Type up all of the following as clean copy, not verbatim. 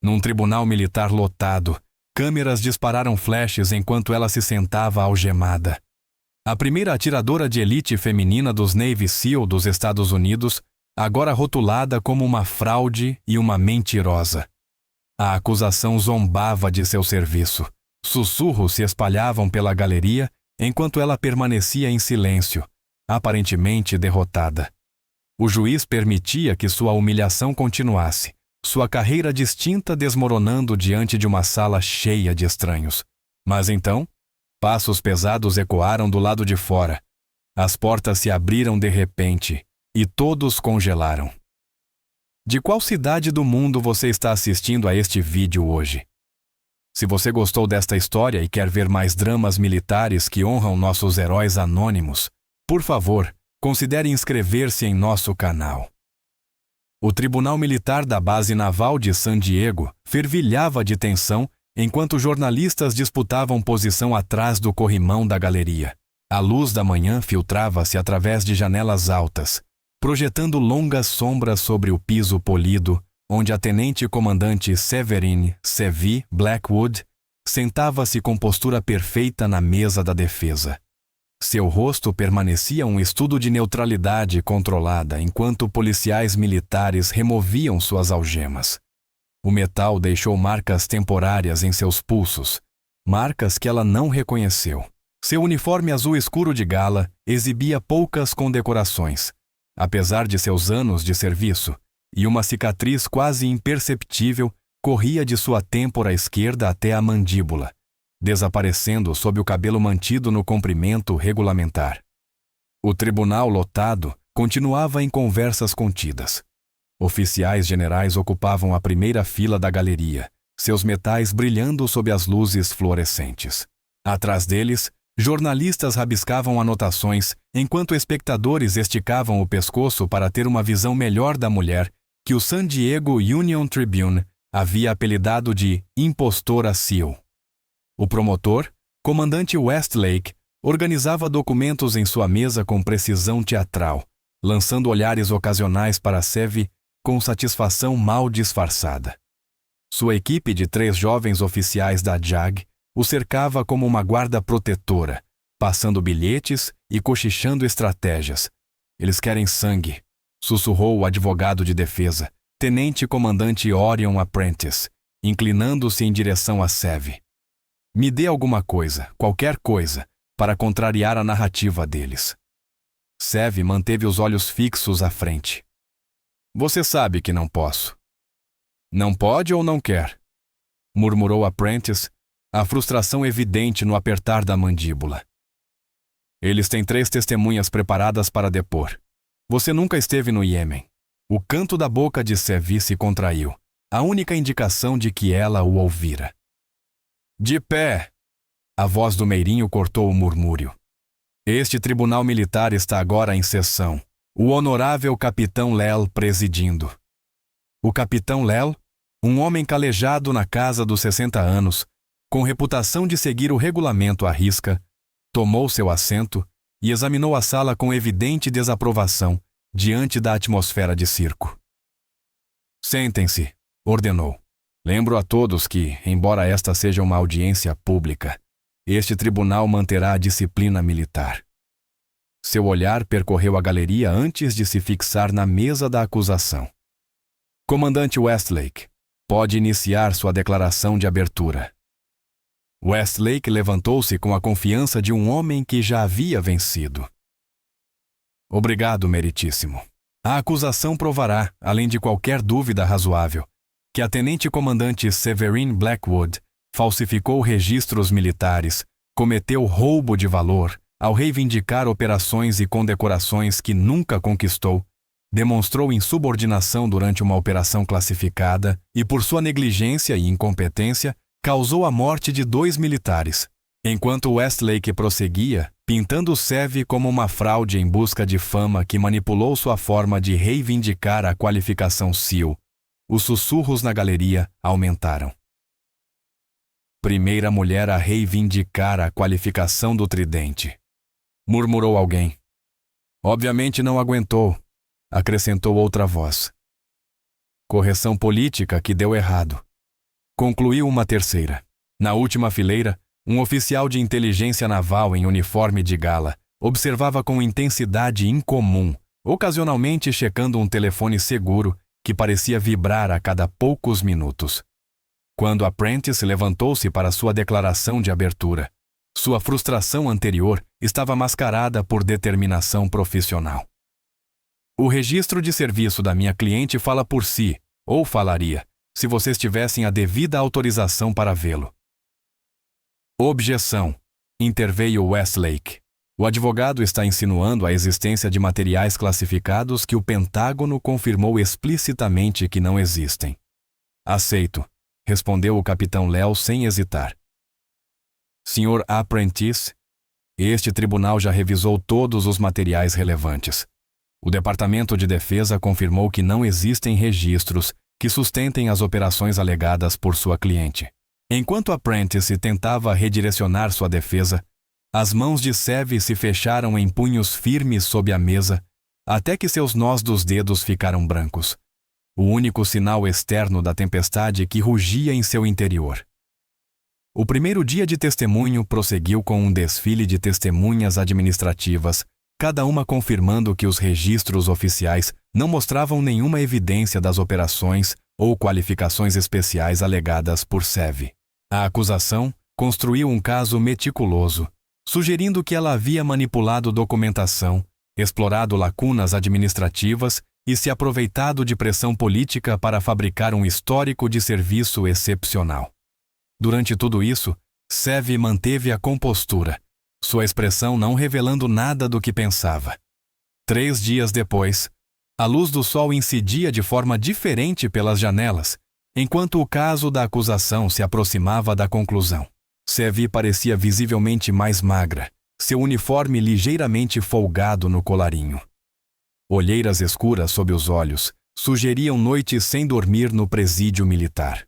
Num tribunal militar lotado, câmeras dispararam flashes enquanto ela se sentava algemada. A primeira atiradora de elite feminina dos Navy SEAL dos Estados Unidos, agora rotulada como uma fraude e uma mentirosa. A acusação zombava de seu serviço. Sussurros se espalhavam pela galeria enquanto ela permanecia em silêncio, aparentemente derrotada. O juiz permitia que sua humilhação continuasse, sua carreira distinta desmoronando diante de uma sala cheia de estranhos. Mas então, passos pesados ecoaram do lado de fora. As portas se abriram de repente e todos congelaram. De qual cidade do mundo você está assistindo a este vídeo hoje? Se você gostou desta história e quer ver mais dramas militares que honram nossos heróis anônimos, por favor, considere inscrever-se em nosso canal. O Tribunal Militar da Base Naval de San Diego fervilhava de tensão enquanto jornalistas disputavam posição atrás do corrimão da galeria. A luz da manhã filtrava-se através de janelas altas, projetando longas sombras sobre o piso polido, onde a tenente-comandante Severine "Sevi" Blackwood sentava-se com postura perfeita na mesa da defesa. Seu rosto permanecia um estudo de neutralidade controlada enquanto policiais militares removiam suas algemas. O metal deixou marcas temporárias em seus pulsos, marcas que ela não reconheceu. Seu uniforme azul escuro de gala exibia poucas condecorações, apesar de seus anos de serviço, e uma cicatriz quase imperceptível corria de sua têmpora esquerda até a mandíbula, desaparecendo sob o cabelo mantido no comprimento regulamentar. O tribunal lotado continuava em conversas contidas. Oficiais generais ocupavam a primeira fila da galeria, seus metais brilhando sob as luzes fluorescentes. Atrás deles, jornalistas rabiscavam anotações, enquanto espectadores esticavam o pescoço para ter uma visão melhor da mulher que o San Diego Union Tribune havia apelidado de impostora SEAL. O promotor, comandante Westlake, organizava documentos em sua mesa com precisão teatral, lançando olhares ocasionais para Sevi com satisfação mal disfarçada. Sua equipe de 3 jovens oficiais da JAG o cercava como uma guarda protetora, passando bilhetes e cochichando estratégias. Eles querem sangue, sussurrou o advogado de defesa, tenente-comandante Orion Apprentice, inclinando-se em direção a Sevi. Me dê alguma coisa, qualquer coisa, para contrariar a narrativa deles. Sevi manteve os olhos fixos à frente. Você sabe que não posso. Não pode ou não quer? Murmurou Apprentice, a frustração evidente no apertar da mandíbula. Eles têm 3 testemunhas preparadas para depor. Você nunca esteve no Iêmen. O canto da boca de Sevi se contraiu, a única indicação de que ela o ouvira. De pé! A voz do meirinho cortou o murmúrio. Este tribunal militar está agora em sessão. O honorável capitão Lel presidindo. O capitão Lel, um homem calejado na casa dos 60 anos, com reputação de seguir o regulamento à risca, tomou seu assento e examinou a sala com evidente desaprovação diante da atmosfera de circo. Sentem-se, ordenou. Lembro a todos que, embora esta seja uma audiência pública, este tribunal manterá a disciplina militar. Seu olhar percorreu a galeria antes de se fixar na mesa da acusação. Comandante Westlake, pode iniciar sua declaração de abertura. Westlake levantou-se com a confiança de um homem que já havia vencido. Obrigado, meritíssimo. A acusação provará, além de qualquer dúvida razoável, que a tenente-comandante Severine Blackwood falsificou registros militares, cometeu roubo de valor ao reivindicar operações e condecorações que nunca conquistou, demonstrou insubordinação durante uma operação classificada e, por sua negligência e incompetência, causou a morte de 2 militares, enquanto Westlake prosseguia, pintando Sevi como uma fraude em busca de fama que manipulou sua forma de reivindicar a qualificação SEAL. Os sussurros na galeria aumentaram. Primeira mulher a reivindicar a qualificação do tridente, murmurou alguém. Obviamente não aguentou, acrescentou outra voz. Correção política que deu errado. Concluiu uma terceira. Na última fileira, um oficial de inteligência naval em uniforme de gala observava com intensidade incomum, ocasionalmente checando um telefone seguro que parecia vibrar a cada poucos minutos. Quando Apprentice levantou-se para sua declaração de abertura, sua frustração anterior estava mascarada por determinação profissional. O registro de serviço da minha cliente fala por si, ou falaria, se vocês tivessem a devida autorização para vê-lo. Objeção. Interveio Westlake. O advogado está insinuando a existência de materiais classificados que o Pentágono confirmou explicitamente que não existem. Aceito, respondeu o capitão Léo sem hesitar. Sr. Apprentice, este tribunal já revisou todos os materiais relevantes. O Departamento de Defesa confirmou que não existem registros que sustentem as operações alegadas por sua cliente. Enquanto Apprentice tentava redirecionar sua defesa, as mãos de Sev se fecharam em punhos firmes sob a mesa, até que seus nós dos dedos ficaram brancos. O único sinal externo da tempestade que rugia em seu interior. O primeiro dia de testemunho prosseguiu com um desfile de testemunhas administrativas, cada uma confirmando que os registros oficiais não mostravam nenhuma evidência das operações ou qualificações especiais alegadas por Sev. A acusação construiu um caso meticuloso, sugerindo que ela havia manipulado documentação, explorado lacunas administrativas e se aproveitado de pressão política para fabricar um histórico de serviço excepcional. Durante tudo isso, Sev manteve a compostura, sua expressão não revelando nada do que pensava. 3 dias depois, a luz do sol incidia de forma diferente pelas janelas, enquanto o caso da acusação se aproximava da conclusão. Sev parecia visivelmente mais magra, seu uniforme ligeiramente folgado no colarinho. Olheiras escuras sob os olhos sugeriam noites sem dormir no presídio militar.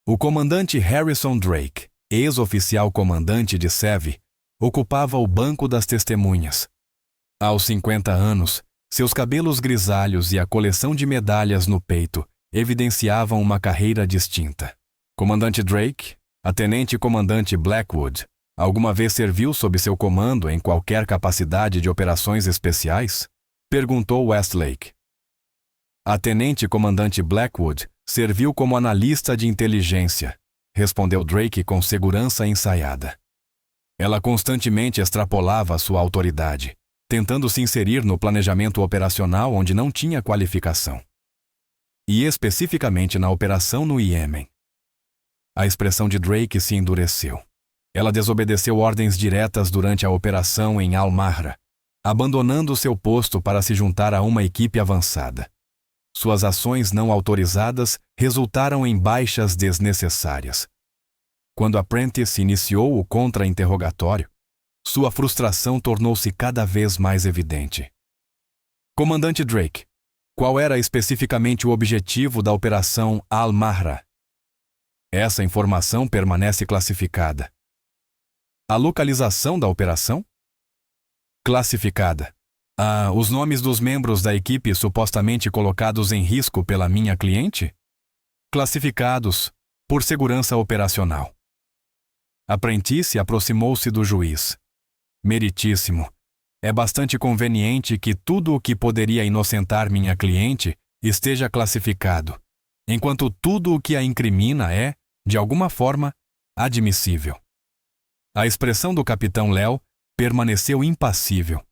O comandante Harrison Drake, ex-oficial comandante de Sev, ocupava o banco das testemunhas. Aos 50 anos, seus cabelos grisalhos e a coleção de medalhas no peito evidenciavam uma carreira distinta. Comandante Drake, a tenente-comandante Blackwood, alguma vez serviu sob seu comando em qualquer capacidade de operações especiais? Perguntou Westlake. A tenente-comandante Blackwood serviu como analista de inteligência, respondeu Drake com segurança ensaiada. Ela constantemente extrapolava sua autoridade, tentando se inserir no planejamento operacional onde não tinha qualificação. E especificamente na operação no Iêmen. A expressão de Drake se endureceu. Ela desobedeceu ordens diretas durante a operação em Al-Mahra, abandonando seu posto para se juntar a uma equipe avançada. Suas ações não autorizadas resultaram em baixas desnecessárias. Quando Apprentice iniciou o contra-interrogatório, sua frustração tornou-se cada vez mais evidente. Comandante Drake, qual era especificamente o objetivo da Operação Al-Mahra? Essa informação permanece classificada. A localização da operação? Classificada. Os nomes dos membros da equipe supostamente colocados em risco pela minha cliente? Classificados, por segurança operacional. Apprentice aproximou-se do juiz. Meritíssimo. É bastante conveniente que tudo o que poderia inocentar minha cliente esteja classificado, enquanto tudo o que a incrimina é, de alguma forma, admissível. A expressão do capitão Léo permaneceu impassível.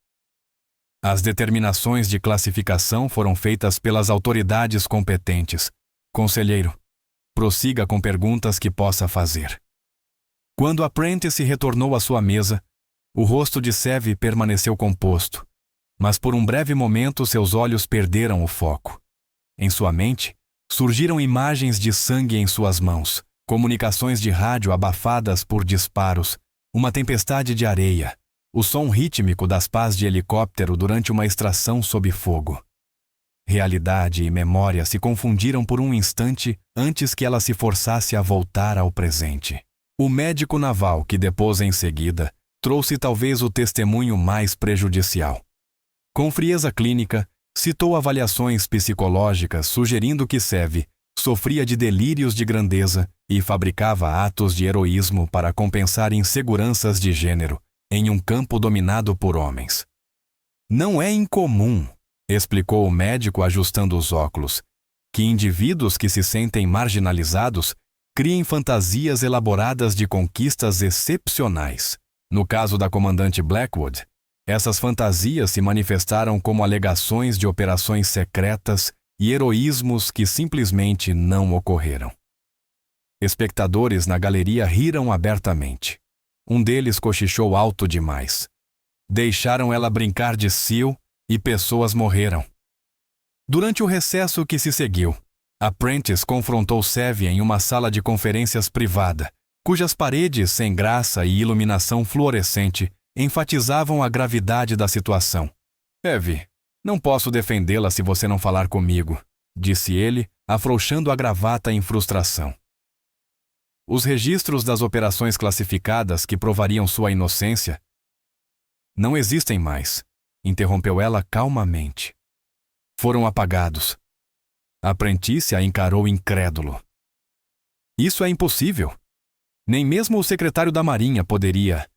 As determinações de classificação foram feitas pelas autoridades competentes. Conselheiro, prossiga com perguntas que possa fazer. Quando Apprentice retornou à sua mesa, o rosto de Sev permaneceu composto, mas por um breve momento seus olhos perderam o foco. Em sua mente, surgiram imagens de sangue em suas mãos, comunicações de rádio abafadas por disparos, uma tempestade de areia, o som rítmico das pás de helicóptero durante uma extração sob fogo. Realidade e memória se confundiram por um instante antes que ela se forçasse a voltar ao presente. O médico naval que depôs em seguida trouxe talvez o testemunho mais prejudicial. Com frieza clínica, citou avaliações psicológicas sugerindo que Sev sofria de delírios de grandeza e fabricava atos de heroísmo para compensar inseguranças de gênero em um campo dominado por homens. Não é incomum, explicou o médico ajustando os óculos, que indivíduos que se sentem marginalizados criem fantasias elaboradas de conquistas excepcionais. No caso da comandante Blackwood, essas fantasias se manifestaram como alegações de operações secretas e heroísmos que simplesmente não ocorreram. Espectadores na galeria riram abertamente. Um deles cochichou alto demais. Deixaram ela brincar de Seal e pessoas morreram. Durante o recesso que se seguiu, a Prentice confrontou Sev em uma sala de conferências privada, cujas paredes sem graça e iluminação fluorescente enfatizavam a gravidade da situação. Evie, não posso defendê-la se você não falar comigo, disse ele, afrouxando a gravata em frustração. Os registros das operações classificadas que provariam sua inocência não existem mais, interrompeu ela calmamente. Foram apagados. A Prentice a encarou incrédulo. Isso é impossível. Nem mesmo o secretário da Marinha poderia.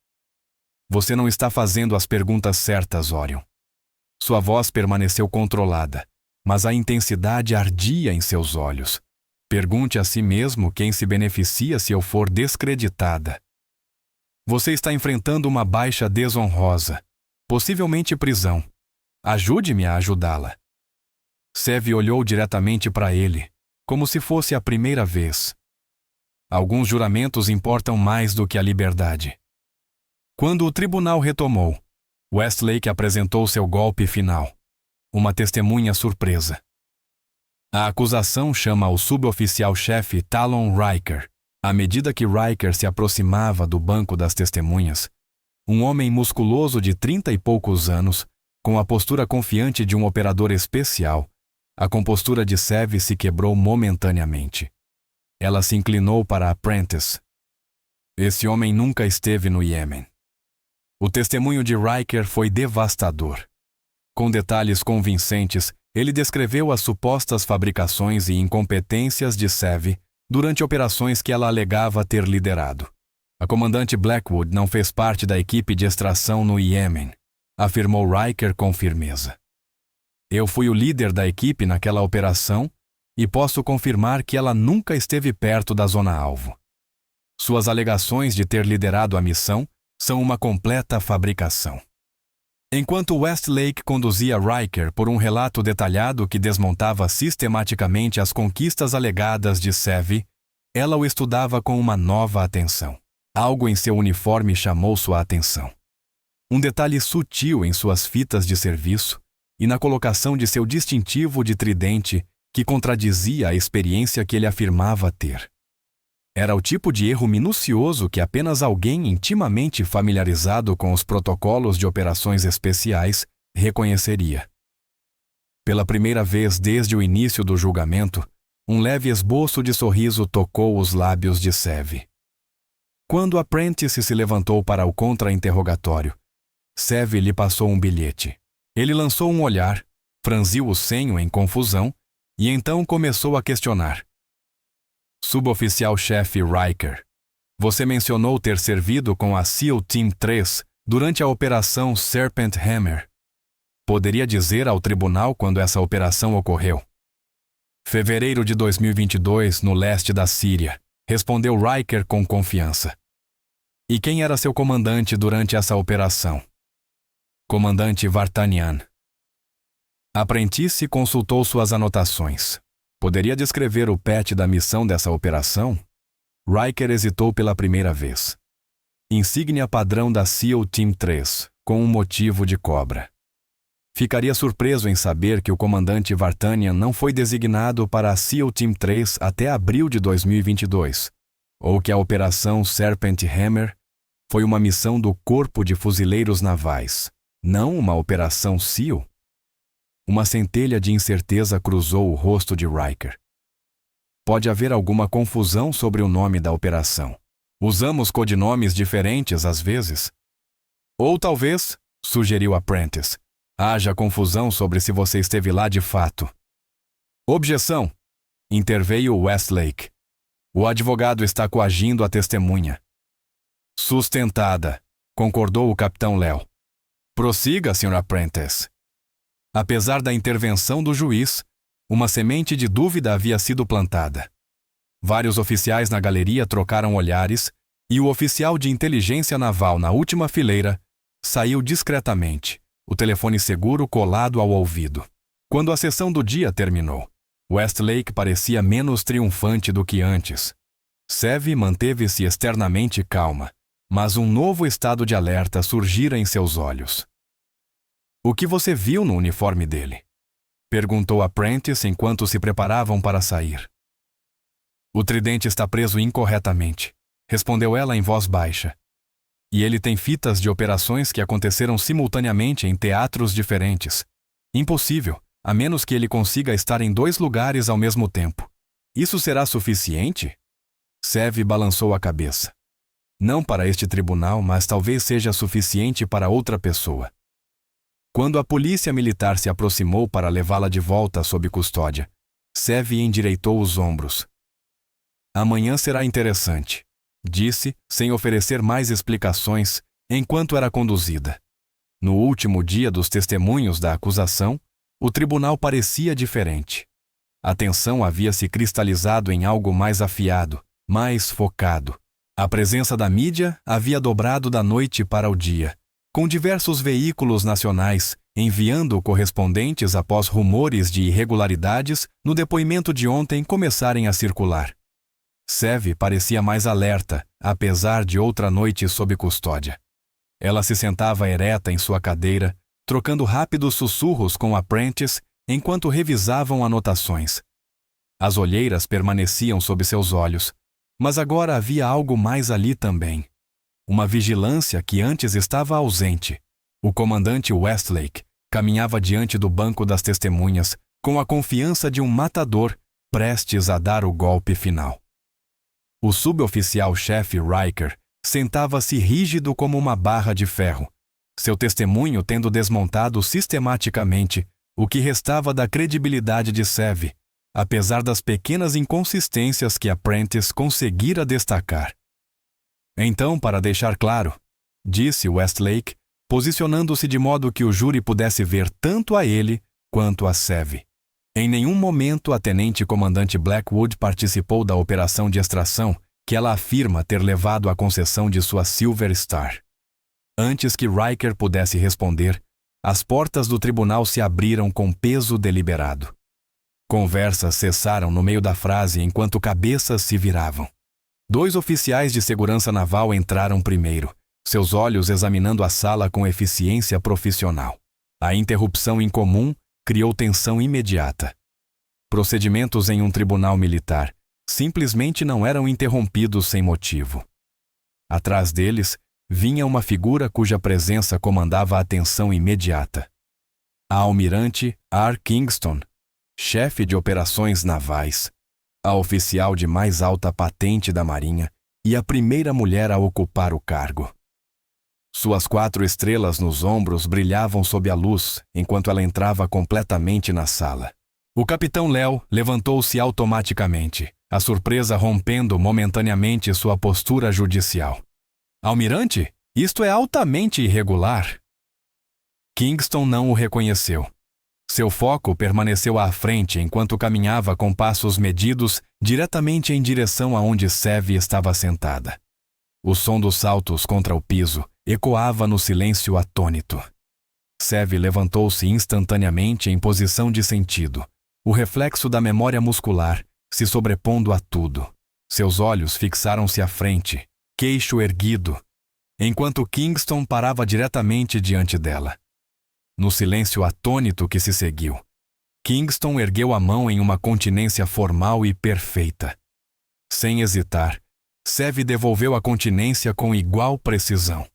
Você não está fazendo as perguntas certas, Orion. Sua voz permaneceu controlada, mas a intensidade ardia em seus olhos. Pergunte a si mesmo quem se beneficia se eu for descreditada. Você está enfrentando uma baixa desonrosa, possivelmente prisão. Ajude-me a ajudá-la. Sev olhou diretamente para ele, como se fosse a primeira vez. Alguns juramentos importam mais do que a liberdade. Quando o tribunal retomou, Westlake apresentou seu golpe final, uma testemunha surpresa. A acusação chama o suboficial-chefe Talon Riker. À medida que Riker se aproximava do banco das testemunhas, um homem musculoso de 30 e poucos anos, com a postura confiante de um operador especial, a compostura de Sev se quebrou momentaneamente. Ela se inclinou para a Prentice. Esse homem nunca esteve no Iêmen. O testemunho de Riker foi devastador. Com detalhes convincentes, ele descreveu as supostas fabricações e incompetências de Sev durante operações que ela alegava ter liderado. A comandante Blackwood não fez parte da equipe de extração no Iêmen, afirmou Riker com firmeza. Eu fui o líder da equipe naquela operação e posso confirmar que ela nunca esteve perto da zona-alvo. Suas alegações de ter liderado a missão são uma completa fabricação. Enquanto Westlake conduzia Riker por um relato detalhado que desmontava sistematicamente as conquistas alegadas de Sev, ela o estudava com uma nova atenção. Algo em seu uniforme chamou sua atenção. Um detalhe sutil em suas fitas de serviço e na colocação de seu distintivo de tridente que contradizia a experiência que ele afirmava ter. Era o tipo de erro minucioso que apenas alguém intimamente familiarizado com os protocolos de operações especiais reconheceria. Pela primeira vez desde o início do julgamento, um leve esboço de sorriso tocou os lábios de Sev. Quando a Prentice se levantou para o contra-interrogatório, Sev lhe passou um bilhete. Ele lançou um olhar, franziu o senho em confusão e então começou a questionar. Suboficial-chefe Riker, você mencionou ter servido com a SEAL Team 3 durante a Operação Serpent Hammer. Poderia dizer ao tribunal quando essa operação ocorreu? Fevereiro de 2022, no leste da Síria, respondeu Riker com confiança. E quem era seu comandante durante essa operação? Comandante Vartanian. A Prentice consultou suas anotações. Poderia descrever o PET da missão dessa operação? Riker hesitou pela primeira vez. Insígnia padrão da SEAL Team 3, com um motivo de cobra. Ficaria surpreso em saber que o comandante Vartanian não foi designado para a SEAL Team 3 até abril de 2022, ou que a Operação Serpent Hammer foi uma missão do Corpo de Fuzileiros Navais, não uma operação SEAL. Uma centelha de incerteza cruzou o rosto de Riker. Pode haver alguma confusão sobre o nome da operação. Usamos codinomes diferentes às vezes. Ou talvez, sugeriu a Prentice, haja confusão sobre se você esteve lá de fato. Objeção! Interveio Westlake. O advogado está coagindo a testemunha. Sustentada, concordou o capitão Léo. Prossiga, Sr. Prentice. Apesar da intervenção do juiz, uma semente de dúvida havia sido plantada. Vários oficiais na galeria trocaram olhares e o oficial de inteligência naval na última fileira saiu discretamente, o telefone seguro colado ao ouvido. Quando a sessão do dia terminou, Westlake parecia menos triunfante do que antes. Sevi manteve-se externamente calma, mas um novo estado de alerta surgira em seus olhos. O que você viu no uniforme dele? Perguntou a Prentice enquanto se preparavam para sair. O tridente está preso incorretamente, respondeu ela em voz baixa. E ele tem fitas de operações que aconteceram simultaneamente em teatros diferentes. Impossível, a menos que ele consiga estar em 2 lugares ao mesmo tempo. Isso será suficiente? Sevi balançou a cabeça. Não para este tribunal, mas talvez seja suficiente para outra pessoa. Quando a polícia militar se aproximou para levá-la de volta sob custódia, Sevi endireitou os ombros. Amanhã será interessante, disse, sem oferecer mais explicações, enquanto era conduzida. No último dia dos testemunhos da acusação, o tribunal parecia diferente. A tensão havia se cristalizado em algo mais afiado, mais focado. A presença da mídia havia dobrado da noite para o dia, com diversos veículos nacionais enviando correspondentes após rumores de irregularidades no depoimento de ontem começarem a circular. Sevi parecia mais alerta, apesar de outra noite sob custódia. Ela se sentava ereta em sua cadeira, trocando rápidos sussurros com a Prentice enquanto revisavam anotações. As olheiras permaneciam sob seus olhos, mas agora havia algo mais ali também. Uma vigilância que antes estava ausente. O comandante Westlake caminhava diante do banco das testemunhas com a confiança de um matador prestes a dar o golpe final. O suboficial-chefe Riker sentava-se rígido como uma barra de ferro, seu testemunho tendo desmontado sistematicamente o que restava da credibilidade de Sevi, apesar das pequenas inconsistências que a Prentice conseguira destacar. Então, para deixar claro, disse Westlake, posicionando-se de modo que o júri pudesse ver tanto a ele quanto a Sevi. Em nenhum momento a tenente-comandante Blackwood participou da operação de extração que ela afirma ter levado à concessão de sua Silver Star. Antes que Riker pudesse responder, as portas do tribunal se abriram com peso deliberado. Conversas cessaram no meio da frase enquanto cabeças se viravam. 2 oficiais de segurança naval entraram primeiro, seus olhos examinando a sala com eficiência profissional. A interrupção incomum criou tensão imediata. Procedimentos em um tribunal militar simplesmente não eram interrompidos sem motivo. Atrás deles, vinha uma figura cuja presença comandava a atenção imediata. A almirante R. Kingston, chefe de operações navais, a oficial de mais alta patente da Marinha e a primeira mulher a ocupar o cargo. Suas 4 estrelas nos ombros brilhavam sob a luz enquanto ela entrava completamente na sala. O capitão Léo levantou-se automaticamente, a surpresa rompendo momentaneamente sua postura judicial. Almirante, isto é altamente irregular. Kingston não o reconheceu. Seu foco permaneceu à frente enquanto caminhava com passos medidos diretamente em direção aonde Sevi estava sentada. O som dos saltos contra o piso ecoava no silêncio atônito. Sevi levantou-se instantaneamente em posição de sentido, o reflexo da memória muscular se sobrepondo a tudo. Seus olhos fixaram-se à frente, queixo erguido, enquanto Kingston parava diretamente diante dela. No silêncio atônito que se seguiu, Kingston ergueu a mão em uma continência formal e perfeita. Sem hesitar, Sevi devolveu a continência com igual precisão.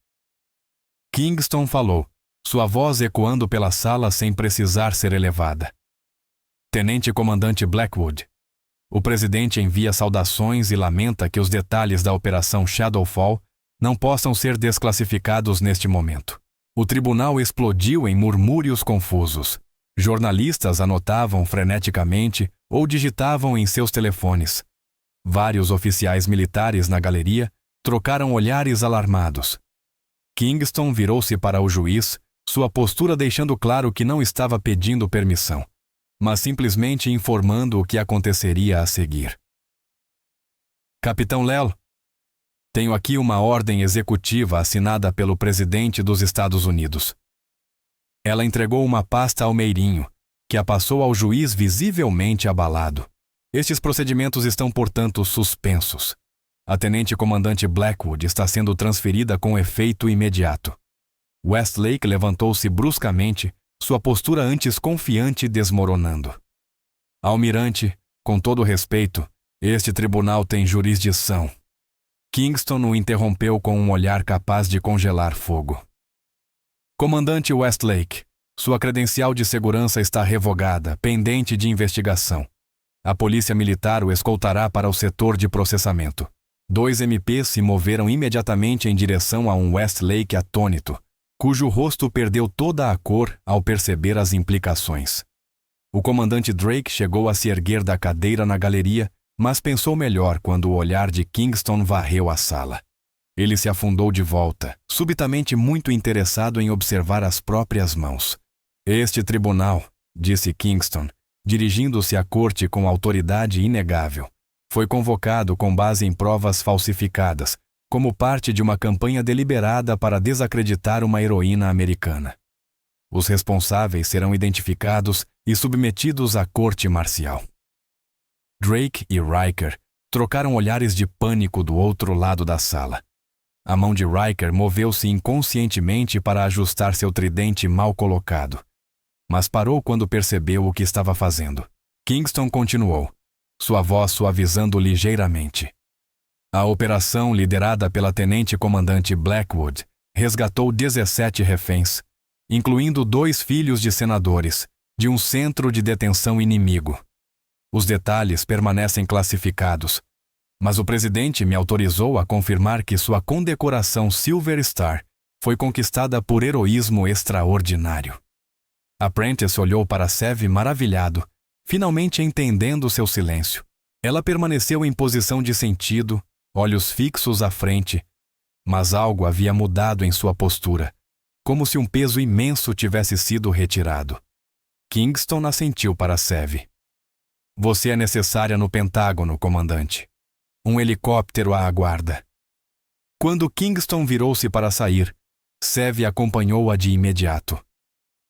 Kingston falou, sua voz ecoando pela sala sem precisar ser elevada. Tenente-comandante Blackwood, o presidente envia saudações e lamenta que os detalhes da Operação Shadowfall não possam ser desclassificados neste momento. O tribunal explodiu em murmúrios confusos. Jornalistas anotavam freneticamente ou digitavam em seus telefones. Vários oficiais militares na galeria trocaram olhares alarmados. Kingston virou-se para o juiz, sua postura deixando claro que não estava pedindo permissão, mas simplesmente informando o que aconteceria a seguir. Capitão Lell, tenho aqui uma ordem executiva assinada pelo presidente dos Estados Unidos. Ela entregou uma pasta ao Meirinho, que a passou ao juiz visivelmente abalado. Estes procedimentos estão, portanto, suspensos. A tenente-comandante Blackwood está sendo transferida com efeito imediato. Westlake levantou-se bruscamente, sua postura antes confiante desmoronando. Almirante, com todo respeito, este tribunal tem jurisdição. Kingston o interrompeu com um olhar capaz de congelar fogo. Comandante Westlake, sua credencial de segurança está revogada, pendente de investigação. A polícia militar o escoltará para o setor de processamento. 2 MPs se moveram imediatamente em direção a um Westlake atônito, cujo rosto perdeu toda a cor ao perceber as implicações. O comandante Drake chegou a se erguer da cadeira na galeria, mas pensou melhor quando o olhar de Kingston varreu a sala. Ele se afundou de volta, subitamente muito interessado em observar as próprias mãos. Este tribunal, disse Kingston, dirigindo-se à corte com autoridade inegável, foi convocado com base em provas falsificadas, como parte de uma campanha deliberada para desacreditar uma heroína americana. Os responsáveis serão identificados e submetidos à corte marcial. Drake e Riker trocaram olhares de pânico do outro lado da sala. A mão de Riker moveu-se inconscientemente para ajustar seu tridente mal colocado, mas parou quando percebeu o que estava fazendo. Kingston continuou, sua voz suavizando ligeiramente. A operação, liderada pela tenente-comandante Blackwood, resgatou 17 reféns, incluindo 2 filhos de senadores, de um centro de detenção inimigo. Os detalhes permanecem classificados, mas o presidente me autorizou a confirmar que sua condecoração Silver Star foi conquistada por heroísmo extraordinário. Apprentice olhou para Sev maravilhado, finalmente entendendo seu silêncio. Ela permaneceu em posição de sentido, olhos fixos à frente, mas algo havia mudado em sua postura, como se um peso imenso tivesse sido retirado. Kingston assentiu para Sev. Você é necessária no Pentágono, comandante. Um helicóptero a aguarda. Quando Kingston virou-se para sair, Sev acompanhou-a de imediato.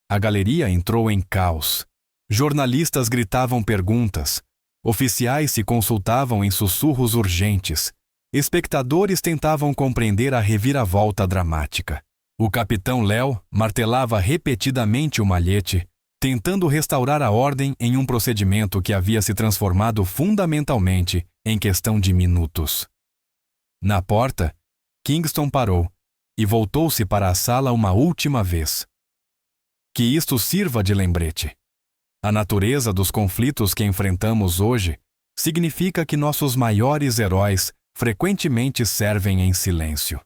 A galeria entrou em caos. Jornalistas gritavam perguntas. Oficiais se consultavam em sussurros urgentes. Espectadores tentavam compreender a reviravolta dramática. O capitão Lell martelava repetidamente o malhete, tentando restaurar a ordem em um procedimento que havia se transformado fundamentalmente em questão de minutos. Na porta, Kingston parou e voltou-se para a sala uma última vez. Que isto sirva de lembrete. A natureza dos conflitos que enfrentamos hoje significa que nossos maiores heróis frequentemente servem em silêncio.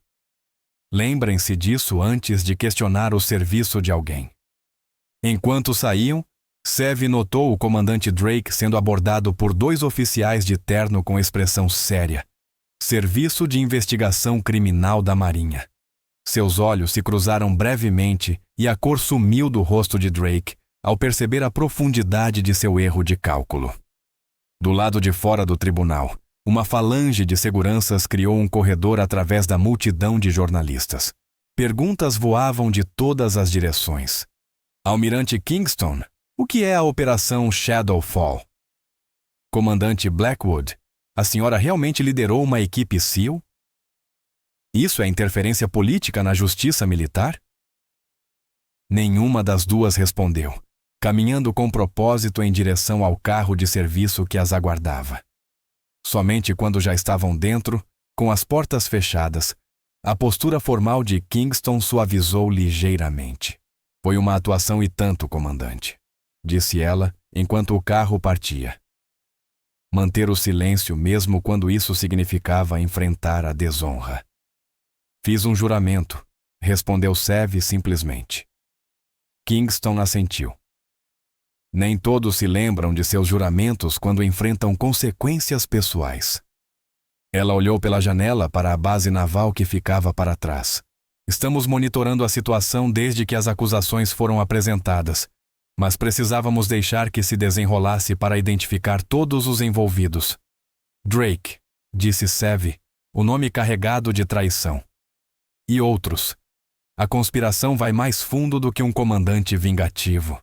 Lembrem-se disso antes de questionar o serviço de alguém. Enquanto saíam, Sev notou o comandante Drake sendo abordado por 2 oficiais de terno com expressão séria. Serviço de Investigação Criminal da Marinha. Seus olhos se cruzaram brevemente e a cor sumiu do rosto de Drake ao perceber a profundidade de seu erro de cálculo. Do lado de fora do tribunal, uma falange de seguranças criou um corredor através da multidão de jornalistas. Perguntas voavam de todas as direções. Almirante Kingston, o que é a Operação Shadowfall? Comandante Blackwood, a senhora realmente liderou uma equipe SEAL? Isso é interferência política na justiça militar? Nenhuma das duas respondeu, caminhando com propósito em direção ao carro de serviço que as aguardava. Somente quando já estavam dentro, com as portas fechadas, a postura formal de Kingston suavizou ligeiramente. Foi uma atuação e tanto, comandante, disse ela enquanto o carro partia. Manter o silêncio mesmo quando isso significava enfrentar a desonra. Fiz um juramento, respondeu Sev simplesmente. Kingston assentiu. Nem todos se lembram de seus juramentos quando enfrentam consequências pessoais. Ela olhou pela janela para a base naval que ficava para trás. Estamos monitorando a situação desde que as acusações foram apresentadas, mas precisávamos deixar que se desenrolasse para identificar todos os envolvidos. Drake, disse Sev, o nome carregado de traição. E outros. A conspiração vai mais fundo do que um comandante vingativo.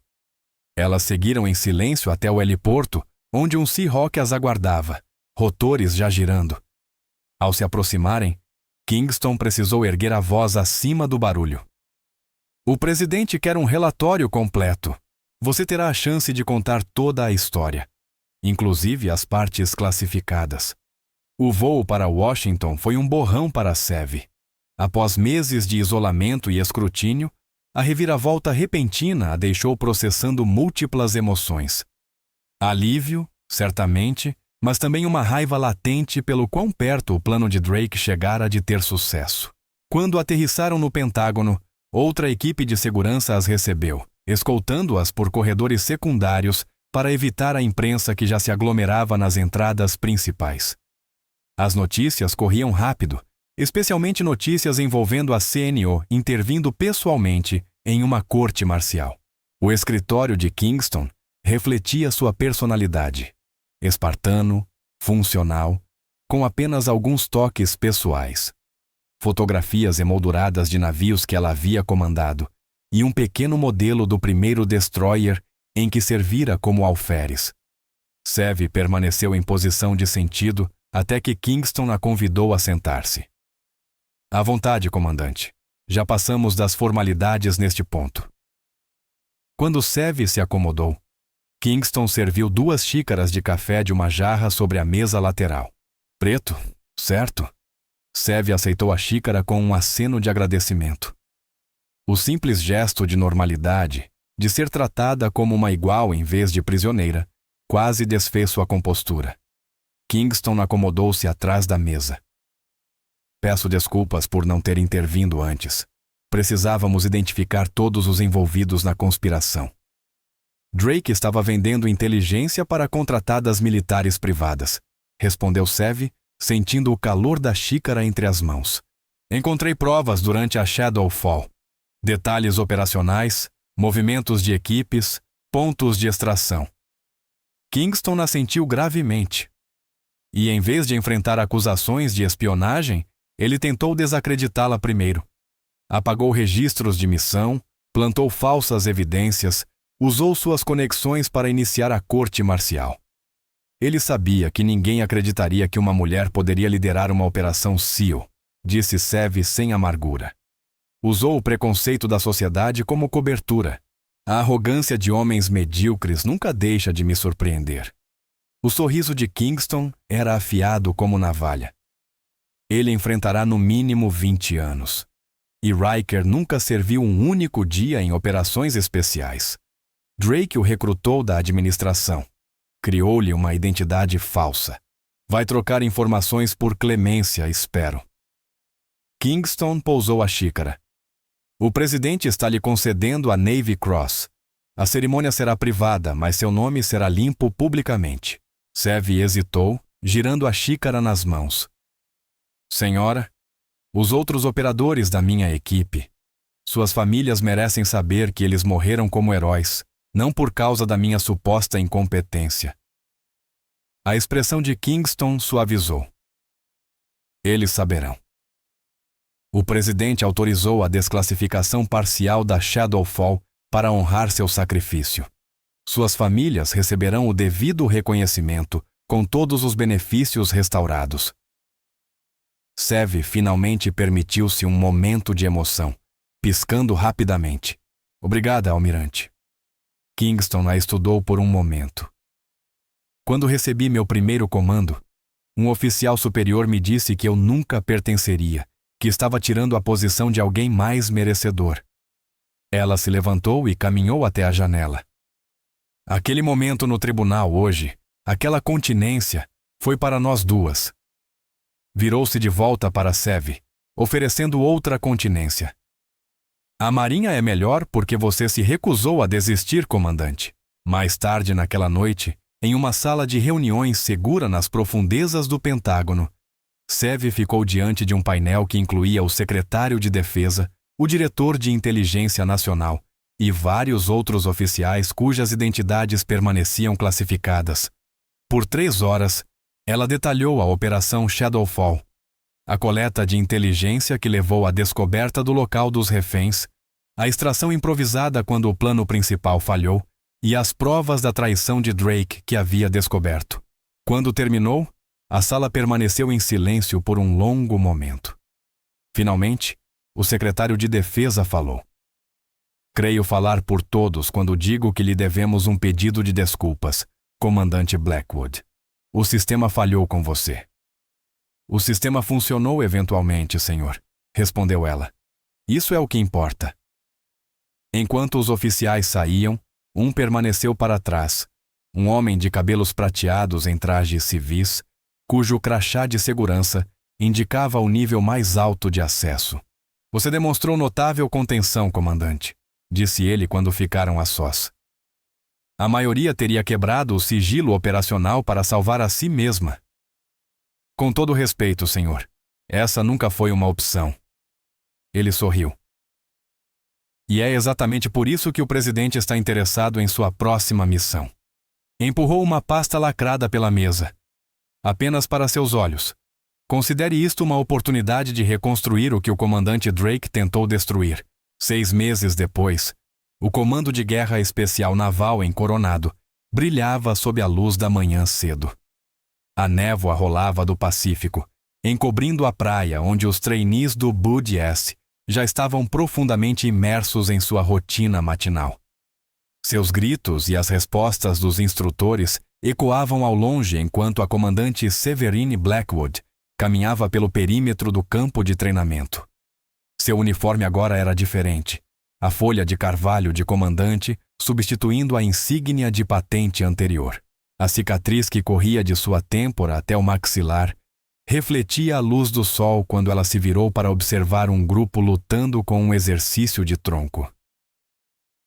Elas seguiram em silêncio até o heliporto, onde um Seahawk as aguardava, rotores já girando. Ao se aproximarem, Kingston precisou erguer a voz acima do barulho. O presidente quer um relatório completo. Você terá a chance de contar toda a história, inclusive as partes classificadas. O voo para Washington foi um borrão para Sev. Após meses de isolamento e escrutínio, a reviravolta repentina a deixou processando múltiplas emoções. Alívio, certamente, mas também uma raiva latente pelo quão perto o plano de Drake chegara de ter sucesso. Quando aterrissaram no Pentágono, outra equipe de segurança as recebeu, escoltando-as por corredores secundários para evitar a imprensa que já se aglomerava nas entradas principais. As notícias corriam rápido, especialmente notícias envolvendo a CNO intervindo pessoalmente em uma corte marcial. O escritório de Kingston refletia sua personalidade. Espartano, funcional, com apenas alguns toques pessoais. Fotografias emolduradas de navios que ela havia comandado e um pequeno modelo do primeiro destroyer em que servira como alferes. Sev permaneceu em posição de sentido até que Kingston a convidou a sentar-se. À vontade, comandante. Já passamos das formalidades neste ponto. Quando Sev se acomodou, Kingston serviu 2 xícaras de café de uma jarra sobre a mesa lateral. Preto, certo? Sev aceitou a xícara com um aceno de agradecimento. O simples gesto de normalidade, de ser tratada como uma igual em vez de prisioneira, quase desfez sua compostura. Kingston acomodou-se atrás da mesa. Peço desculpas por não ter intervindo antes. Precisávamos identificar todos os envolvidos na conspiração. Drake estava vendendo inteligência para contratadas militares privadas, respondeu Sev, sentindo o calor da xícara entre as mãos. Encontrei provas durante a Shadowfall. Detalhes operacionais, movimentos de equipes, pontos de extração. Kingston assentiu gravemente. E em vez de enfrentar acusações de espionagem, ele tentou desacreditá-la primeiro. Apagou registros de missão, plantou falsas evidências, usou suas conexões para iniciar a corte marcial. Ele sabia que ninguém acreditaria que uma mulher poderia liderar uma operação SEAL, disse Sev sem amargura. Usou o preconceito da sociedade como cobertura. A arrogância de homens medíocres nunca deixa de me surpreender. O sorriso de Kingston era afiado como navalha. Ele enfrentará no mínimo 20 anos. E Riker nunca serviu um único dia em operações especiais. Drake o recrutou da administração. Criou-lhe uma identidade falsa. Vai trocar informações por clemência, espero. Kingston pousou a xícara. O presidente está lhe concedendo a Navy Cross. A cerimônia será privada, mas seu nome será limpo publicamente. Sev hesitou, girando a xícara nas mãos. Senhora, os outros operadores da minha equipe. Suas famílias merecem saber que eles morreram como heróis, não por causa da minha suposta incompetência. A expressão de Kingston suavizou. Eles saberão. O presidente autorizou a desclassificação parcial da Shadowfall para honrar seu sacrifício. Suas famílias receberão o devido reconhecimento, com todos os benefícios restaurados. Sev finalmente permitiu-se um momento de emoção, piscando rapidamente. Obrigada, almirante. Kingston a estudou por um momento. Quando recebi meu primeiro comando, um oficial superior me disse que eu nunca pertenceria, que estava tirando a posição de alguém mais merecedor. Ela se levantou e caminhou até a janela. Aquele momento no tribunal hoje, aquela continência, foi para nós duas. Virou-se de volta para Sev, oferecendo outra continência. A marinha é melhor porque você se recusou a desistir, comandante. Mais tarde naquela noite, em uma sala de reuniões segura nas profundezas do Pentágono, Sev ficou diante de um painel que incluía o secretário de defesa, o diretor de inteligência nacional e vários outros oficiais cujas identidades permaneciam classificadas. Por 3 horas, ela detalhou a Operação Shadowfall, a coleta de inteligência que levou à descoberta do local dos reféns, a extração improvisada quando o plano principal falhou e as provas da traição de Drake que havia descoberto. Quando terminou, a sala permaneceu em silêncio por um longo momento. Finalmente, o secretário de defesa falou. Creio falar por todos quando digo que lhe devemos um pedido de desculpas, comandante Blackwood. O sistema falhou com você. O sistema funcionou eventualmente, senhor, respondeu ela. Isso é o que importa. Enquanto os oficiais saíam, um permaneceu para trás, um homem de cabelos prateados em trajes civis, cujo crachá de segurança indicava o nível mais alto de acesso. Você demonstrou notável contenção, comandante, disse ele quando ficaram a sós. A maioria teria quebrado o sigilo operacional para salvar a si mesma. Com todo respeito, senhor, essa nunca foi uma opção. Ele sorriu. E é exatamente por isso que o presidente está interessado em sua próxima missão. Empurrou uma pasta lacrada pela mesa. Apenas para seus olhos. Considere isto uma oportunidade de reconstruir o que o comandante Drake tentou destruir. 6 meses depois, o Comando de Guerra Especial Naval em Coronado brilhava sob a luz da manhã cedo. A névoa rolava do Pacífico, encobrindo a praia onde os trainees do BUD-S já estavam profundamente imersos em sua rotina matinal. Seus gritos e as respostas dos instrutores ecoavam ao longe enquanto a comandante Severine Blackwood caminhava pelo perímetro do campo de treinamento. Seu uniforme agora era diferente, a folha de carvalho de comandante substituindo a insígnia de patente anterior. A cicatriz que corria de sua têmpora até o maxilar refletia a luz do sol quando ela se virou para observar um grupo lutando com um exercício de tronco.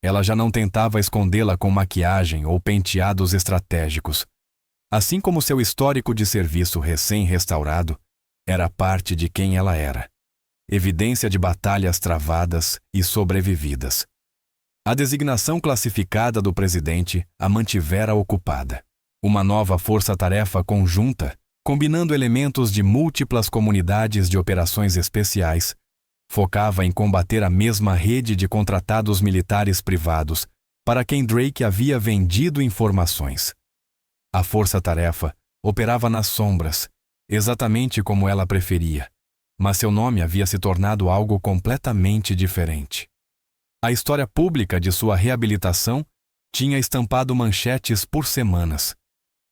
Ela já não tentava escondê-la com maquiagem ou penteados estratégicos. Assim como seu histórico de serviço recém-restaurado, era parte de quem ela era. Evidência de batalhas travadas e sobrevividas. A designação classificada do presidente a mantivera ocupada. Uma nova força-tarefa conjunta, combinando elementos de múltiplas comunidades de operações especiais, focava em combater a mesma rede de contratados militares privados para quem Drake havia vendido informações. A força-tarefa operava nas sombras, exatamente como ela preferia, mas seu nome havia se tornado algo completamente diferente. A história pública de sua reabilitação tinha estampado manchetes por semanas.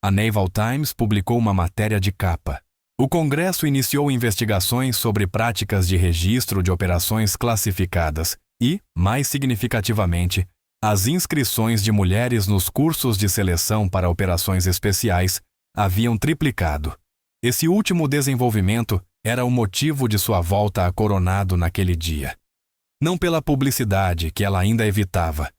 A Naval Times publicou uma matéria de capa. O Congresso iniciou investigações sobre práticas de registro de operações classificadas e, mais significativamente, as inscrições de mulheres nos cursos de seleção para operações especiais haviam triplicado. Esse último desenvolvimento era o motivo de sua volta a Coronado naquele dia. Não pela publicidade que ela ainda evitava,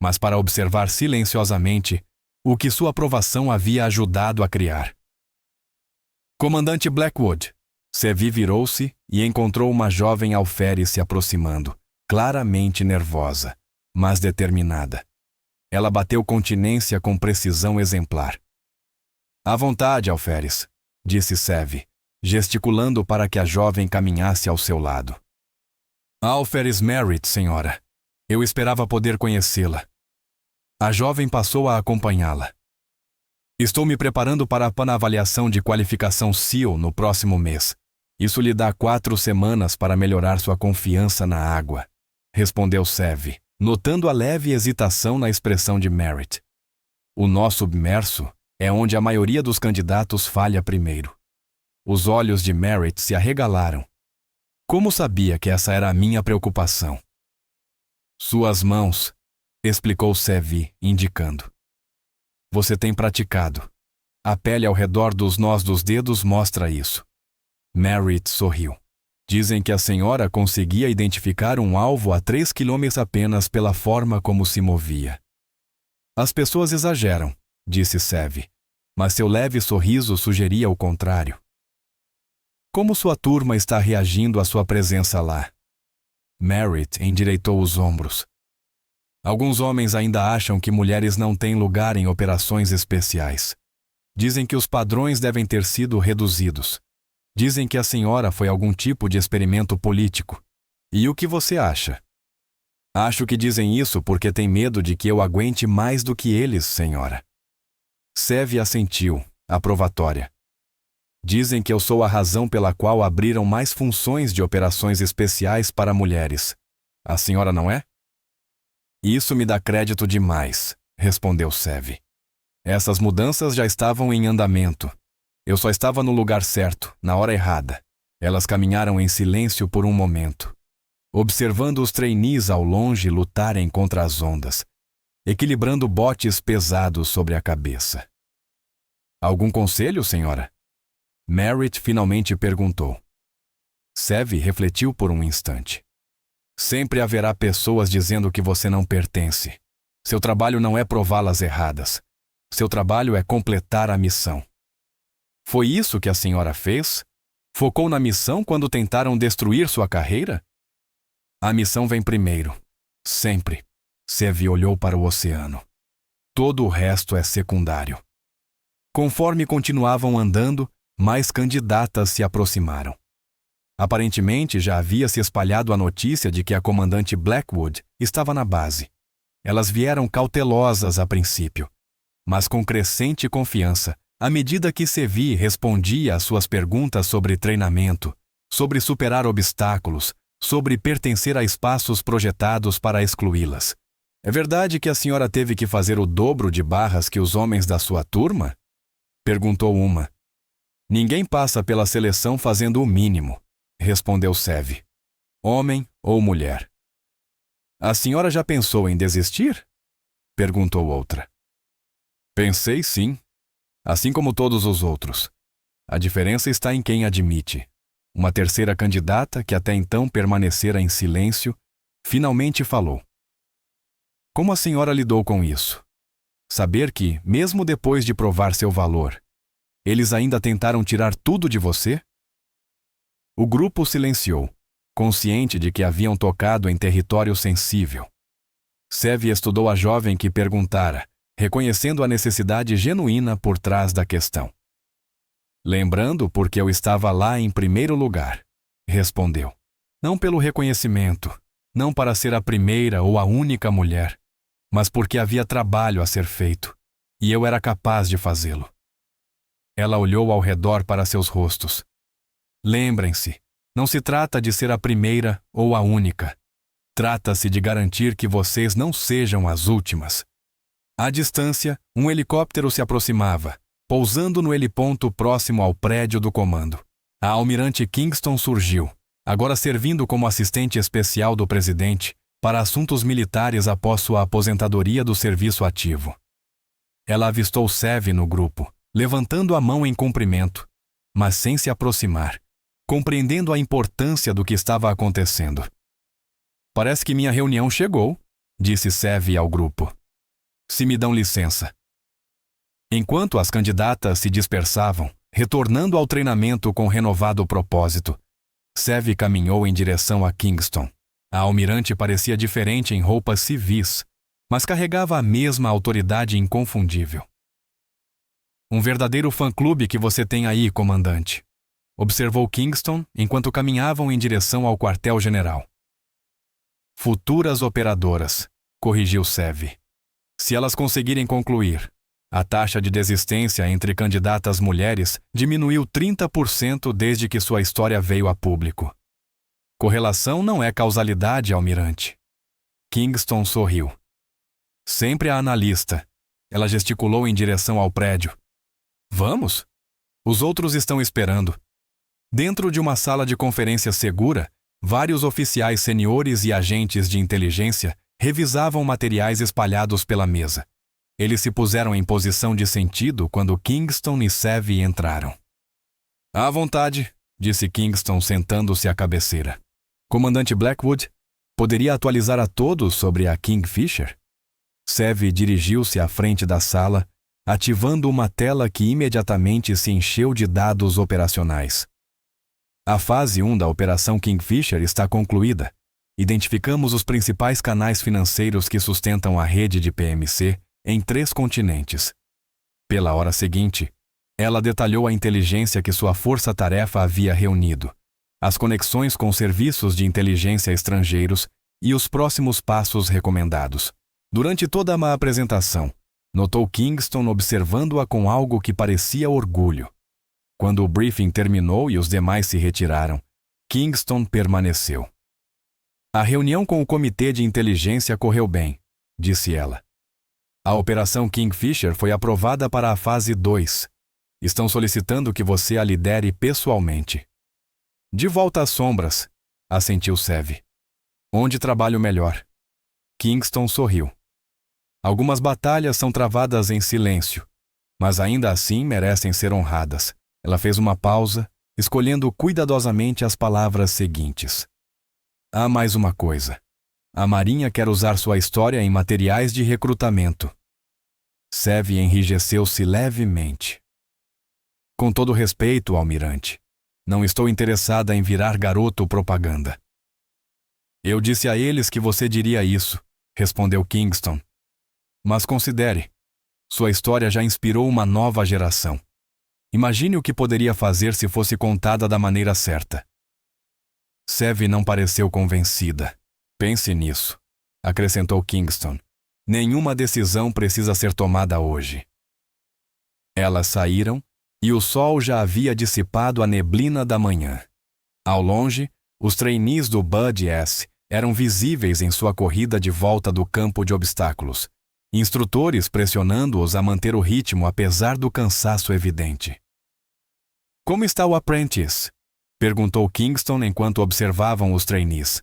mas para observar silenciosamente o que sua aprovação havia ajudado a criar. Comandante Blackwood, Sevi virou-se e encontrou uma jovem alferes se aproximando, claramente nervosa, mas determinada. Ela bateu continência com precisão exemplar. À vontade, alferes, disse Sevi, gesticulando para que a jovem caminhasse ao seu lado. Alferes Merritt, senhora. Eu esperava poder conhecê-la. A jovem passou a acompanhá-la. Estou me preparando para a panavaliação de qualificação SEAL no próximo mês. Isso lhe dá 4 semanas para melhorar sua confiança na água, respondeu Sevi, notando a leve hesitação na expressão de Merritt. O nó submerso é onde a maioria dos candidatos falha primeiro. Os olhos de Merritt se arregalaram. Como sabia que essa era a minha preocupação? Suas mãos, explicou Sevi, indicando. Você tem praticado. A pele ao redor dos nós dos dedos mostra isso. Merritt sorriu. Dizem que a senhora conseguia identificar um alvo a 3 quilômetros apenas pela forma como se movia. As pessoas exageram, disse Sevi, mas seu leve sorriso sugeria o contrário. Como sua turma está reagindo à sua presença lá? Merritt endireitou os ombros. Alguns homens ainda acham que mulheres não têm lugar em operações especiais. Dizem que os padrões devem ter sido reduzidos. Dizem que a senhora foi algum tipo de experimento político. E o que você acha? Acho que dizem isso porque têm medo de que eu aguente mais do que eles, senhora. Sevi assentiu, aprovatória. Dizem que eu sou a razão pela qual abriram mais funções de operações especiais para mulheres. A senhora não é? Isso me dá crédito demais, respondeu Sevi. Essas mudanças já estavam em andamento. Eu só estava no lugar certo, na hora errada. Elas caminharam em silêncio por um momento, observando os trainees ao longe lutarem contra as ondas, equilibrando botes pesados sobre a cabeça. Algum conselho, senhora? Merritt finalmente perguntou. Sevi refletiu por um instante. Sempre haverá pessoas dizendo que você não pertence. Seu trabalho não é prová-las erradas. Seu trabalho é completar a missão. Foi isso que a senhora fez? Focou na missão quando tentaram destruir sua carreira? A missão vem primeiro. Sempre. Sevi olhou para o oceano. Todo o resto é secundário. Conforme continuavam andando, mais candidatas se aproximaram. Aparentemente já havia se espalhado a notícia de que a comandante Blackwood estava na base. Elas vieram cautelosas a princípio, mas com crescente confiança, à medida que Sevi respondia às suas perguntas sobre treinamento, sobre superar obstáculos, sobre pertencer a espaços projetados para excluí-las. É verdade que a senhora teve que fazer o dobro de barras que os homens da sua turma? Perguntou uma. Ninguém passa pela seleção fazendo o mínimo, respondeu Sevi. Homem ou mulher. A senhora já pensou em desistir? Perguntou outra. Pensei sim, assim como todos os outros. A diferença está em quem admite. Uma terceira candidata, que até então permanecera em silêncio, finalmente falou. Como a senhora lidou com isso? Saber que, mesmo depois de provar seu valor, eles ainda tentaram tirar tudo de você? O grupo silenciou, consciente de que haviam tocado em território sensível. Sevi estudou a jovem que perguntara, reconhecendo a necessidade genuína por trás da questão. Lembrando porque eu estava lá em primeiro lugar, respondeu. Não pelo reconhecimento, não para ser a primeira ou a única mulher, mas porque havia trabalho a ser feito, e eu era capaz de fazê-lo. Ela olhou ao redor para seus rostos. Lembrem-se, não se trata de ser a primeira ou a única. Trata-se de garantir que vocês não sejam as últimas. À distância, um helicóptero se aproximava, pousando no heliponto próximo ao prédio do comando. A almirante Kingston surgiu, agora servindo como assistente especial do presidente para assuntos militares após sua aposentadoria do serviço ativo. Ela avistou Sevi no grupo, levantando a mão em cumprimento, mas sem se aproximar, compreendendo a importância do que estava acontecendo. Parece que minha reunião chegou, disse Sevi ao grupo. Se me dão licença. Enquanto as candidatas se dispersavam, retornando ao treinamento com renovado propósito, Sevi caminhou em direção a Kingston. A almirante parecia diferente em roupas civis, mas carregava a mesma autoridade inconfundível. Um verdadeiro fã-clube que você tem aí, comandante, observou Kingston enquanto caminhavam em direção ao quartel-general. Futuras operadoras, corrigiu Sevi. Se elas conseguirem concluir, a taxa de desistência entre candidatas mulheres diminuiu 30% desde que sua história veio a público. Correlação não é causalidade, almirante. Kingston sorriu. Sempre a analista. Ela gesticulou em direção ao prédio. Vamos? Os outros estão esperando. Dentro de uma sala de conferência segura, vários oficiais seniores e agentes de inteligência revisavam materiais espalhados pela mesa. Eles se puseram em posição de sentido quando Kingston e Sevi entraram. À vontade, disse Kingston sentando-se à cabeceira. Comandante Blackwood, poderia atualizar a todos sobre a Kingfisher? Sevi dirigiu-se à frente da sala, ativando uma tela que imediatamente se encheu de dados operacionais. A fase 1 da Operação Kingfisher está concluída. Identificamos os principais canais financeiros que sustentam a rede de PMC em 3 continentes. Pela hora seguinte, ela detalhou a inteligência que sua força-tarefa havia reunido, as conexões com serviços de inteligência estrangeiros e os próximos passos recomendados. Durante toda a apresentação, notou Kingston observando-a com algo que parecia orgulho. Quando o briefing terminou e os demais se retiraram, Kingston permaneceu. A reunião com o Comitê de Inteligência correu bem, disse ela. A Operação Kingfisher foi aprovada para a fase 2. Estão solicitando que você a lidere pessoalmente. De volta às sombras, assentiu Sev. Onde trabalho melhor? Kingston sorriu. Algumas batalhas são travadas em silêncio, mas ainda assim merecem ser honradas. Ela fez uma pausa, escolhendo cuidadosamente as palavras seguintes. Há mais uma coisa. A Marinha quer usar sua história em materiais de recrutamento. Sev enrijeceu-se levemente. Com todo respeito, almirante, não estou interessada em virar garoto propaganda. Eu disse a eles que você diria isso, respondeu Kingston. Mas considere, sua história já inspirou uma nova geração. Imagine o que poderia fazer se fosse contada da maneira certa. Sev não pareceu convencida. Pense nisso, acrescentou Kingston. Nenhuma decisão precisa ser tomada hoje. Elas saíram e o sol já havia dissipado a neblina da manhã. Ao longe, os trainees do Bud S eram visíveis em sua corrida de volta do campo de obstáculos, instrutores pressionando-os a manter o ritmo apesar do cansaço evidente. Como está o apprentice? Perguntou Kingston enquanto observavam os trainees.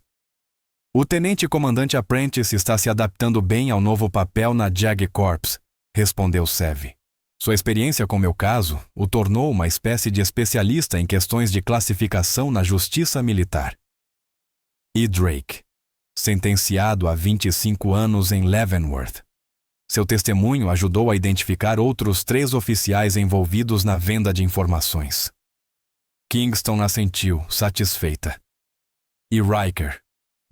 O tenente-comandante Apprentice está se adaptando bem ao novo papel na JAG Corps, respondeu Sev. Sua experiência com meu caso o tornou uma espécie de especialista em questões de classificação na justiça militar. E Drake, sentenciado a 25 anos em Leavenworth. Seu testemunho ajudou a identificar outros 3 oficiais envolvidos na venda de informações. Kingston assentiu, satisfeita. E Riker,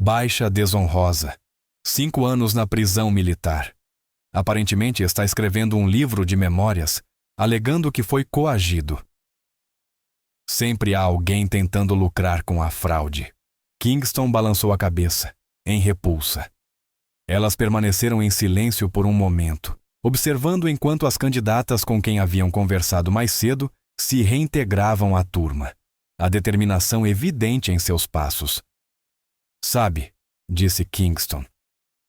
baixa desonrosa, 5 anos na prisão militar. Aparentemente está escrevendo um livro de memórias, alegando que foi coagido. Sempre há alguém tentando lucrar com a fraude. Kingston balançou a cabeça, em repulsa. Elas permaneceram em silêncio por um momento, observando enquanto as candidatas com quem haviam conversado mais cedo se reintegravam à turma, a determinação evidente em seus passos. Sabe, disse Kingston,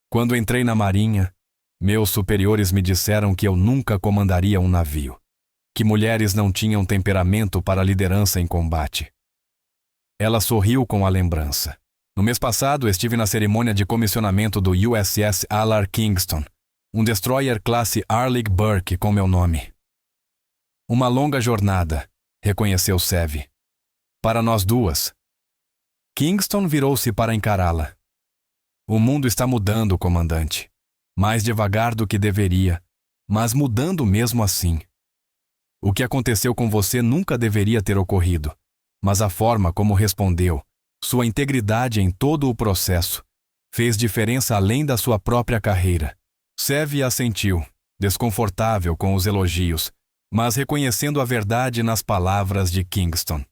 quando entrei na Marinha, meus superiores me disseram que eu nunca comandaria um navio, que mulheres não tinham temperamento para liderança em combate. Ela sorriu com a lembrança. No mês passado, estive na cerimônia de comissionamento do USS Allard Kingston, um destroyer classe Arleigh Burke com meu nome. Uma longa jornada, reconheceu Sev. Para nós duas. Kingston virou-se para encará-la. O mundo está mudando, comandante. Mais devagar do que deveria, mas mudando mesmo assim. O que aconteceu com você nunca deveria ter ocorrido, mas a forma como respondeu, sua integridade em todo o processo, fez diferença além da sua própria carreira. Sev assentiu, desconfortável com os elogios, mas reconhecendo a verdade nas palavras de Kingston.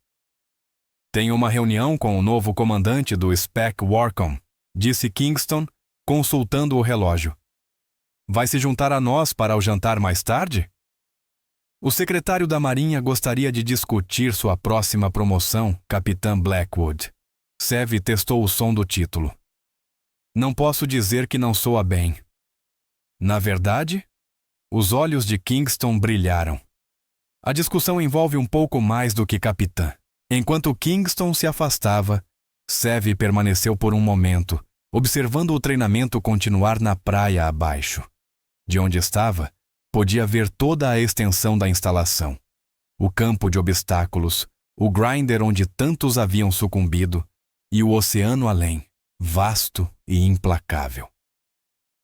Tenho uma reunião com o novo comandante do Spec Warcom, disse Kingston, consultando o relógio. Vai se juntar a nós para o jantar mais tarde? O secretário da Marinha gostaria de discutir sua próxima promoção, Capitã Blackwood. Sev testou o som do título. Não posso dizer que não soa bem. Na verdade, os olhos de Kingston brilharam. A discussão envolve um pouco mais do que capitã. Enquanto Kingston se afastava, Sev permaneceu por um momento, observando o treinamento continuar na praia abaixo. De onde estava, podia ver toda a extensão da instalação. O campo de obstáculos, o grinder onde tantos haviam sucumbido, e o oceano além, vasto e implacável.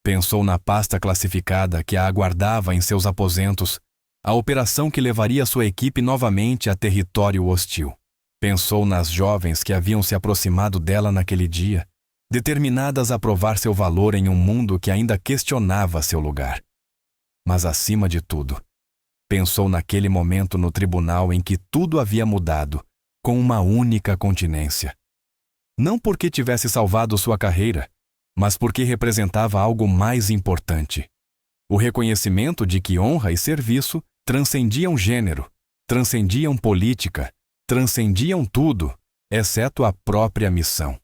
Pensou na pasta classificada que a aguardava em seus aposentos, a operação que levaria sua equipe novamente a território hostil. Pensou nas jovens que haviam se aproximado dela naquele dia, determinadas a provar seu valor em um mundo que ainda questionava seu lugar. Mas, acima de tudo, pensou naquele momento no tribunal em que tudo havia mudado, com uma única continência. Não porque tivesse salvado sua carreira, mas porque representava algo mais importante. O reconhecimento de que honra e serviço transcendiam gênero, transcendiam política, transcendiam tudo, exceto a própria missão.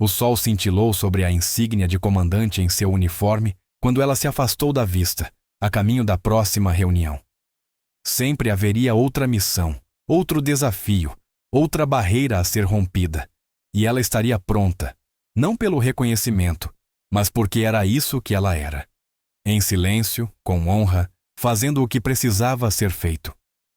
O sol cintilou sobre a insígnia de comandante em seu uniforme quando ela se afastou da vista, a caminho da próxima reunião. Sempre haveria outra missão, outro desafio, outra barreira a ser rompida, e ela estaria pronta, não pelo reconhecimento, mas porque era isso que ela era. Em silêncio, com honra, fazendo o que precisava ser feito.